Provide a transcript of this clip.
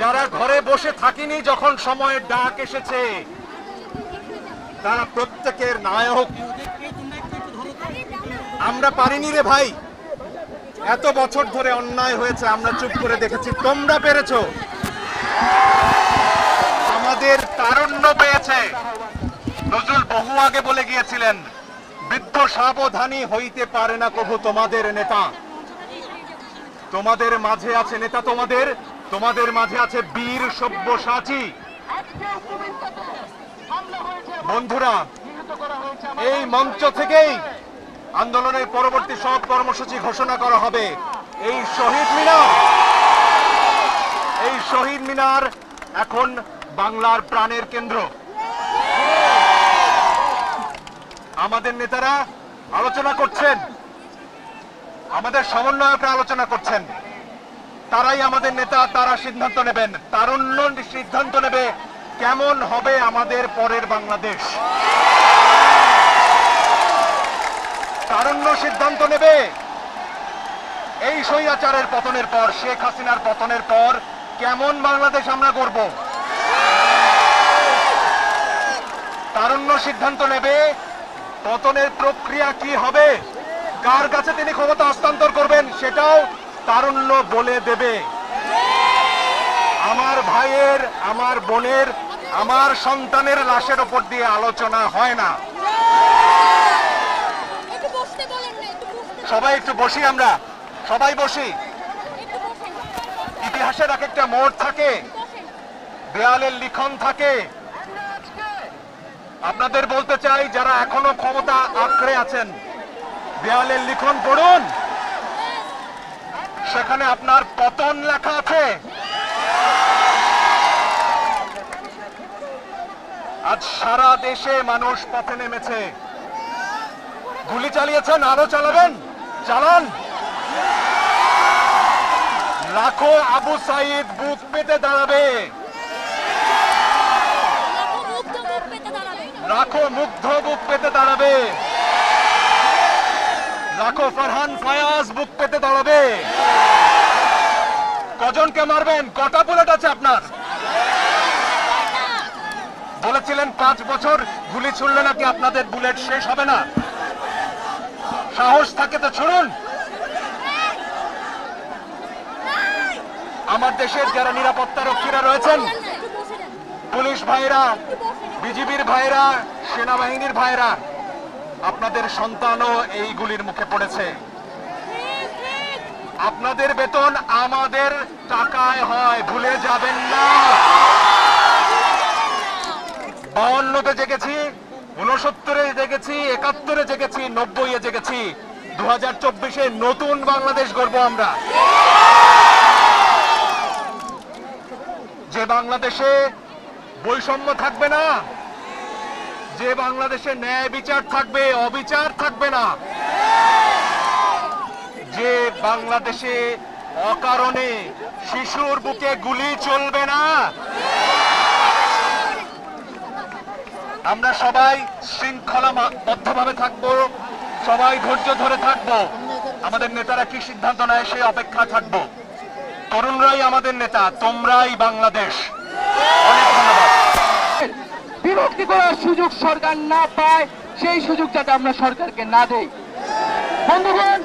যারা ঘরে বসে থাকিনি যখন সময়ের ডাক এসেছে, তারা প্রত্যেকের নায়ক। আমরা পারিনি রে ভাই, এত বছর ধরে অন্যায় হয়েছে, আমরা চুপ করে দেখেছি, তোমরা পেরেছো। আমাদের তারুণ্য পেয়েছে। নজরুল বহু আগে বলে গিয়েছিলেন, বৃদ্ধ সাবধানী হইতে পারে না কভু তোমাদের নেতা। তোমাদের মাঝে আছে নেতা, তোমাদের মাঝে আছে বীর সব্যসাচী। বন্ধুরা, এই মঞ্চ থেকেই আন্দোলনের পরবর্তী সব কর্মসূচি ঘোষণা করা হবে। এই শহীদ মিনার এখন বাংলার প্রাণের কেন্দ্র। আমাদের নেতারা আলোচনা করছেন, আমাদের সমন্বয়করা আলোচনা করছেন, তারাই আমাদের নেতা, তারা সিদ্ধান্ত নেবেন। তারুণ্য সিদ্ধান্ত নেবে কেমন হবে আমাদের পরের বাংলাদেশ। তারুণ্য সিদ্ধান্ত নেবে এই স্বৈরাচারের পতনের পর, শেখ হাসিনার পতনের পর কেমন বাংলাদেশ আমরা গড়ব। তারুণ্য সিদ্ধান্ত নেবে পতনের প্রক্রিয়া কি হবে, কার কাছে তিনি ক্ষমতা হস্তান্তর করবেন, সেটাও তারুণ্য বলে দেবে। আমার ভাইয়ের, আমার বোনের, আমার সন্তানের লাশের ওপর দিয়ে আলোচনা হয় না। সবাই একটু বসি, আমরা সবাই বসি। ইতিহাসের এক একটা মোড় থাকে, দেয়ালের লিখন থাকে। আপনাদের বলতে চাই, যারা এখনো ক্ষমতা আঁকড়ে আছেন, দেয়ালের লিখন পড়ুন, সেখানে আপনার পতন লেখা আছে। আজ সারা দেশে মানুষ পথে নেমেছে। গুলি চালিয়েছেন, আরো চালাবেন, চালান। লাখো আবু সাইদ বুক পেতে দাঁড়াবে, লাখো মুগ্ধ বুক পেতে দাঁড়াবে, লাখো ফারহান ফায়াজ বুক পেতে দাঁড়াবে। কজনকে মারবেন, কটা বুলেট আছে আপনার? বলেছিলেন 5 বছর গুলি ছুড়লে নাকি আপনাদের বুলেট শেষ হবে না। সাহস থাকে তো ছুড়ুন। আমার দেশের যারা নিরাপত্তা রক্ষীরা রয়েছেন, পুলিশ ভাইরা, বিজিবির ভাইরা, সেনাবাহিনীর ভাইরা, আপনাদের সন্তানও এই গুলির মুখে পড়েছে। আপনাদের বেতন আমাদের টাকায় হয়, ভুলে যাবেন না। 52-তে জেগেছি, 69-এ জেগেছি, 71-এ জেগেছি, 90-এ জেগেছি। 2024-এ নতুন বাংলাদেশ গড়ব আমরা। যে বাংলাদেশে বৈষম্য থাকবে না, যে বাংলাদেশে ন্যায় বিচার থাকবে, অবিচার থাকবে না, যে বাংলাদেশে অকারণে শিশুর বুকে গুলি চলবে না। আমরা সবাই শৃঙ্খলাবদ্ধভাবে থাকবো, সবাই ধৈর্য ধরে থাকবো। আমাদের নেতারা কি সিদ্ধান্ত নেয় সেই অপেক্ষা থাকবো। তরুণরাই আমাদের নেতা, তোমরাই বাংলাদেশ। অনেক ধন্যবাদ। বিভক্তি করার সুযোগ সরকার না পায়, সেই সুযোগ যাতে আমরা সরকারকে না দেই। বন্ধুগণ,